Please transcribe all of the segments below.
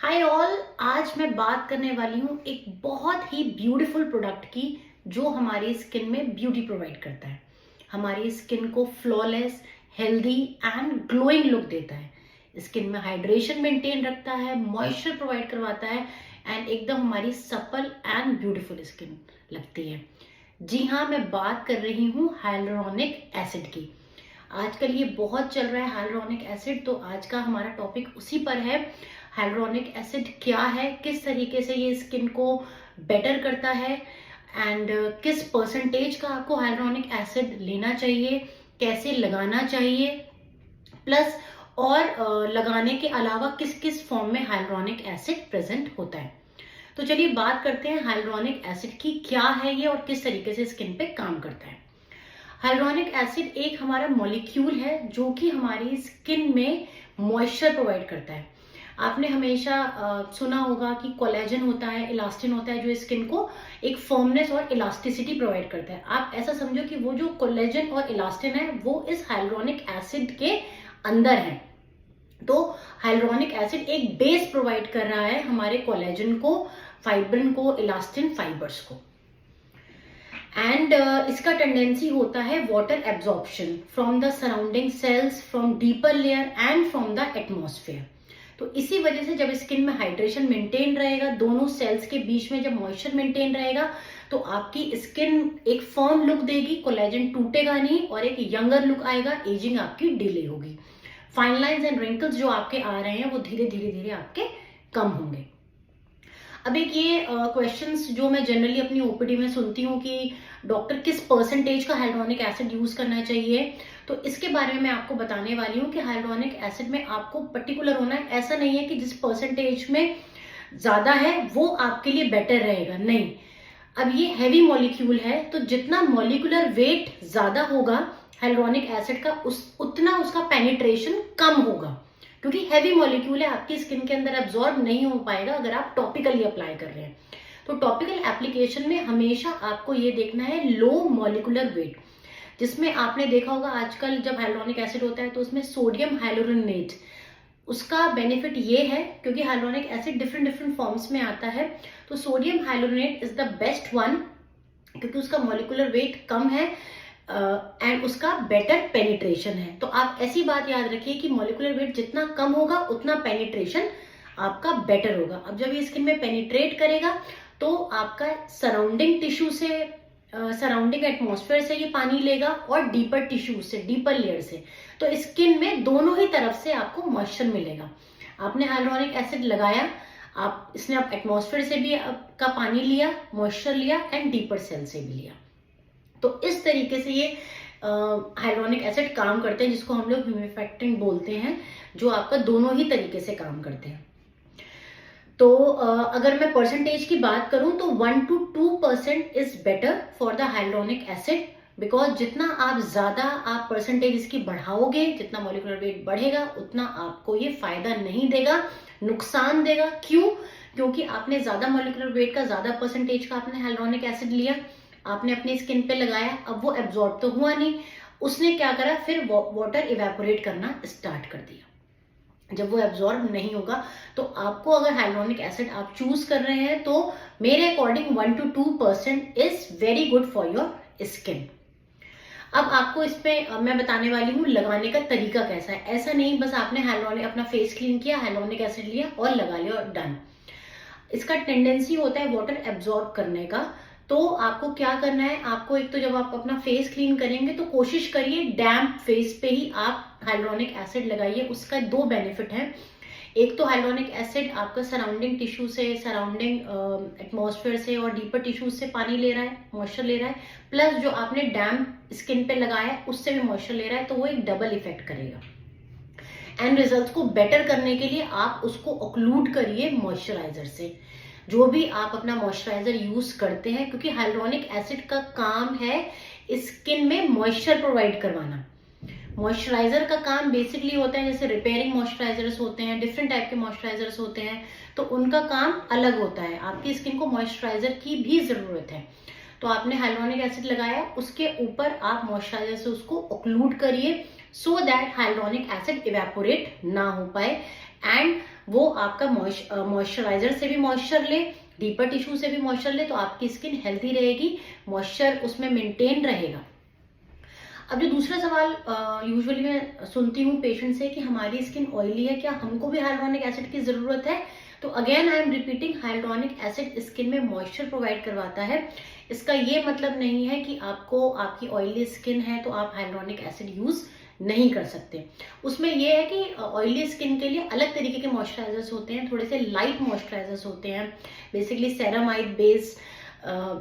Hi all. आज मैं बात करने वाली हूँ एक बहुत ही ब्यूटीफुल प्रोडक्ट की जो हमारी स्किन में ब्यूटी प्रोवाइड करता है, हमारी स्किन को flawless, healthy and glowing look देता है, स्किन में हाइड्रेशन मेंटेन रखता है, मॉइस्चर प्रोवाइड करवाता है एंड एकदम हमारी सपल एंड ब्यूटीफुल स्किन लगती है। जी हाँ, मैं बात कर रही हूँ हाइलुरोनिक एसिड की। आजकल ये बहुत चल रहा है हाइलुरोनिक एसिड, तो आज का हमारा टॉपिक उसी पर है। हाइलुरोनिक एसिड क्या है, किस तरीके से ये स्किन को बेटर करता है एंड किस परसेंटेज का आपको हाइलुरोनिक एसिड लेना चाहिए, कैसे लगाना चाहिए, प्लस और लगाने के अलावा किस किस फॉर्म में हाइलुरोनिक एसिड प्रेजेंट होता है। तो चलिए बात करते हैं हाइलुरोनिक एसिड की, क्या है ये और किस तरीके से स्किन पे काम करता है। हाइलुरोनिक एसिड एक हमारा मॉलिक्यूल है जो कि हमारी स्किन में मॉइस्चर प्रोवाइड करता है। आपने हमेशा सुना होगा कि कोलेजन होता है, इलास्टिन होता है, जो स्किन को एक फर्मनेस और इलास्टिसिटी प्रोवाइड करता है। आप ऐसा समझो कि वो जो कोलेजन और इलास्टिन है वो इस हाइलुरोनिक एसिड के अंदर है। तो हाइलुरोनिक एसिड एक बेस प्रोवाइड कर रहा है हमारे कोलेजन को, फाइब्रिन को, इलास्टिन फाइबर्स को। एंड इसका टेंडेंसी होता है water absorption from the surrounding sales, from deeper layer and from the atmosphere. तो इसी वजह से जब स्किन में हाइड्रेशन मेंटेन रहेगा, दोनों सेल्स के बीच में जब मॉइस्चर मेंटेन रहेगा, तो आपकी स्किन एक फर्म लुक देगी, कोलेजन टूटेगा नहीं और एक यंगर लुक आएगा, एजिंग आपकी डिले होगी, फाइन लाइंस एंड रिंकल्स जो आपके आ रहे हैं वो धीरे धीरे धीरे आपके कम होंगे। अब एक ये क्वेश्चंस जो मैं जनरली अपनी ओपीडी में सुनती हूँ कि डॉक्टर किस परसेंटेज का हाइलुरोनिक एसिड यूज करना चाहिए, तो इसके बारे में मैं आपको बताने वाली हूँ कि हाइलुरोनिक एसिड में आपको पर्टिकुलर होना है। ऐसा नहीं है कि जिस परसेंटेज में ज्यादा है वो आपके लिए बेटर रहेगा, नहीं। अब ये हैवी मॉलिक्यूल है, तो जितना मॉलिक्यूलर वेट ज्यादा होगा हाइलुरोनिक एसिड का उतना उसका पेनिट्रेशन कम होगा, क्योंकि हैवी मॉलिक्यूल है, आपकी स्किन के अंदर एब्जॉर्ब नहीं हो पाएगा अगर आप टॉपिकली अप्लाई कर रहे हैं। तो टॉपिकल एप्लीकेशन में हमेशा आपको ये देखना है लो मॉलिक्यूलर वेट, जिसमें आपने देखा होगा आजकल जब हाइलुरोनिक एसिड होता है तो उसमें सोडियम हाइलुरोनेट। उसका बेनिफिट ये है क्योंकि hyaluronic acid different different forms में आता है, तो sodium hyaluronate is the best one क्योंकि उसका मॉलिक्यूलर वेट कम है एंड उसका बेटर पेनिट्रेशन है। तो आप ऐसी बात याद रखिए कि मॉलिक्यूलर वेट जितना कम होगा उतना पेनिट्रेशन आपका बेटर होगा। अब जब ये स्किन में पेनिट्रेट करेगा तो आपका सराउंडिंग टिश्यू से, सराउंडिंग एटमॉस्फेयर से ये पानी लेगा और डीपर टिश्यू से, डीपर लेयर से, तो स्किन में दोनों ही तरफ से आपको मॉइस्चर मिलेगा। आपने हाइलुरोनिक एसिड लगाया, इसने आप एटमॉस्फेयर से भी का पानी लिया, मॉइस्चर लिया एंड डीपर सेल से भी लिया। तो इस तरीके से ये हाइलुरोनिक एसिड काम करते हैं, जिसको हम लोग ह्यूमिडिफाइंग बोलते हैं, जो आपका दोनों ही तरीके से काम करते हैं। तो अगर मैं परसेंटेज की बात करूं तो 1 to 2% is better for the hyaluronic acid, because जितना आप ज्यादा आप परसेंटेज इसकी बढ़ाओगे, जितना मॉलिक्यूलर वेट बढ़ेगा उतना आपको ये फायदा नहीं देगा, नुकसान देगा। क्यों? क्योंकि आपने ज्यादा मॉलिक्यूलर वेट का, ज्यादा परसेंटेज का आपने हाइलुरोनिक एसिड लिया, आपने अपनी स्किन पे लगाया, अब वो एब्जॉर्ब तो हुआ नहीं, उसने क्या करा, फिर वाटर इवेपोरेट करना स्टार्ट कर दिया। जब वो एब्जॉर्ब नहीं होगा तो आपको, अगर हाइलुरोनिक एसिड आप चूज कर रहे हैं, तो मेरे according 1 to 2% is very good for your skin. अब आपको इसमें मैं बताने वाली हूँ लगाने का तरीका कैसा है। ऐसा नहीं बस आपने हाइलुरोनिक, अपना फेस क्लीन किया, हाइलुरोनिक एसिड लिया और लगा लिया और डन। इसका टेंडेंसी होता है वाटर एब्जॉर्ब करने का। तो आपको क्या करना है, आपको एक तो जब आप अपना फेस क्लीन करेंगे तो कोशिश करिए डैम्प फेस पे ही आप हाइलुरोनिक एसिड लगाइए। उसका दो बेनिफिट है, एक तो हाइलुरोनिक एसिड आपका सराउंडिंग टिश्यू से, सराउंडिंग एटमॉस्फेयर से और डीपर टिश्यूज से पानी ले रहा है, मॉइस्चर ले रहा है, प्लस जो आपने डैम्प स्किन पे लगाया है उससे भी मॉइस्चर ले रहा है, तो वो एक डबल इफेक्ट करेगा। एंड रिजल्ट को बेटर करने के लिए आप उसको ऑक्लूड करिए मॉइस्चराइजर से, जो भी आप अपना मॉइस्चराइजर यूज करते हैं, क्योंकि हाइलुरोनिक एसिड का काम है स्किन में मॉइस्चर प्रोवाइड करवाना। मॉइस्चराइजर का काम बेसिकली होता है, जैसे रिपेयरिंग मॉइस्चराइजर्स होते हैं, डिफरेंट टाइप के मॉइस्चराइजर्स होते हैं, तो उनका काम अलग होता है। आपकी स्किन को मॉइस्चराइजर की भी जरूरत है, तो आपने हाइलुरोनिक एसिड लगाया, उसके ऊपर आप मॉइस्चराइजर से उसको ऑक्लूड करिए, so that hyaluronic acid evaporate ना हो पाए एंड वो आपका मॉइस्चराइजर से भी मॉइस्चर ले, डीपर टिश्यू से भी मॉइस्चर ले, तो आपकी स्किन हेल्दी रहेगी, मॉइस्चर उसमें मेंटेन रहेगा। अब जो दूसरा सवाल यूजुअली मैं सुनती हूँ पेशेंट से कि हमारी स्किन ऑयली है, क्या हमको भी हाइलुरोनिक एसिड की जरूरत है? तो again I am repeating, hyaluronic acid skin में मॉइस्चर प्रोवाइड करवाता है। इसका ये मतलब नहीं है कि आपको, आपकी ऑयली स्किन है तो आप हाइलुरोनिक एसिड यूज नहीं कर सकते। उसमें यह है कि ऑयली स्किन के लिए अलग तरीके के मॉइस्चराइजर्स होते हैं, थोड़े से लाइट मॉइस्चराइजर्स होते हैं, बेसिकली सेरामाइड बेस्ड।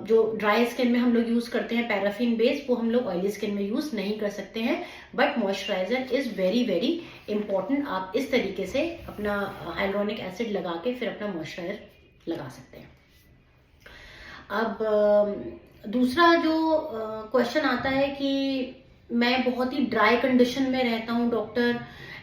जो ड्राई स्किन में हम लोग यूज करते हैं पैराफिन बेस, वो हम लोग ऑयली स्किन में यूज नहीं कर सकते हैं। But moisturiser is very very important. आप इस तरीके से अपना हाइलुरोनिक एसिड लगा के फिर अपना मॉइस्चराइजर लगा सकते हैं। अब दूसरा जो क्वेश्चन आता है कि मैं बहुत ही ड्राई कंडीशन में रहता हूँ डॉक्टर,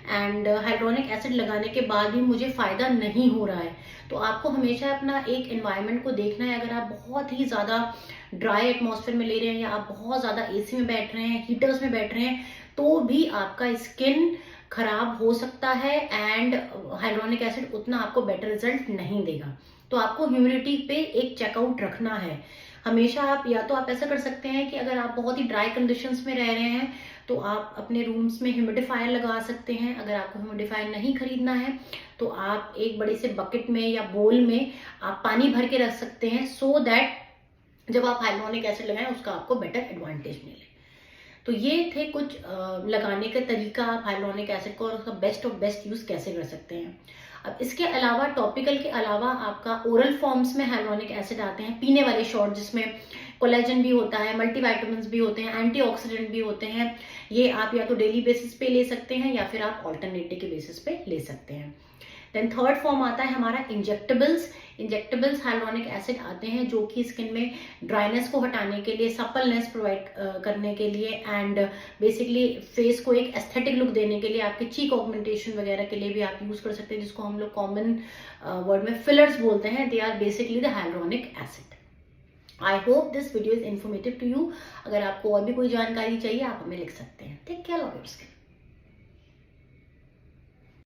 एंड हाइलुरोनिक एसिड लगाने के बाद भी मुझे फायदा नहीं हो रहा है। तो आपको हमेशा अपना एक एनवायरनमेंट को देखना है। अगर आप बहुत ही ज्यादा ड्राई एटमॉस्फेयर में ले रहे हैं या आप बहुत ज्यादा एसी में बैठ रहे हैं, हीटर्स में बैठ रहे हैं, तो भी आपका स्किन खराब हो सकता है एंड हाइलुरोनिक एसिड उतना आपको बेटर रिजल्ट नहीं देगा। तो आपको ह्यूमिडिटी पे एक चेकआउट रखना है हमेशा। आप या तो आप ऐसा कर सकते हैं कि अगर आप बहुत ही ड्राई कंडीशंस में रह रहे हैं तो आप अपने रूम्स में ह्यूमिडिफायर लगा सकते हैं। अगर आपको ह्यूमिडिफायर नहीं खरीदना है तो आप एक बड़े से बकेट में या बोल में आप पानी भर के रख सकते हैं, सो दैट जब आप हाइलुरोनिक एसिड लगाएं उसका आपको बेटर एडवांटेज मिले। तो ये थे कुछ लगाने का तरीका, आप हाइलुरोनिक एसिड को और उसका बेस्ट ऑफ बेस्ट यूज कैसे कर सकते हैं। अब इसके अलावा, टॉपिकल के अलावा, आपका ओरल फॉर्म्स में हाइलुरोनिक एसिड आते हैं, पीने वाले शॉट जिसमें कोलेजन भी होता है, मल्टीविटामिन्स भी होते हैं, एंटीऑक्सीडेंट भी होते हैं। ये आप या तो डेली बेसिस पे ले सकते हैं या फिर आप ऑल्टरनेटिव के बेसिस पे ले सकते हैं। देन थर्ड फॉर्म आता है हमारा इंजेक्टेबल्स। इंजेक्टेबल्स हाइलुरोनिक एसिड आते हैं जो कि स्किन में ड्राइनेस को हटाने के लिए, सपलनेस प्रोवाइड करने के लिए एंड बेसिकली फेस को एक एस्थेटिक लुक देने के लिए, आपके चीक ऑगमेंटेशन वगैरह के लिए भी आप यूज कर सकते हैं, जिसको हम लोग कॉमन वर्ड में फिलर्स बोलते हैं। They are basically the hyaluronic acid. I hope this video is informative to you. अगर आपको और भी कोई जानकारी चाहिए आप हमें लिख सकते हैं। Take care of your skin.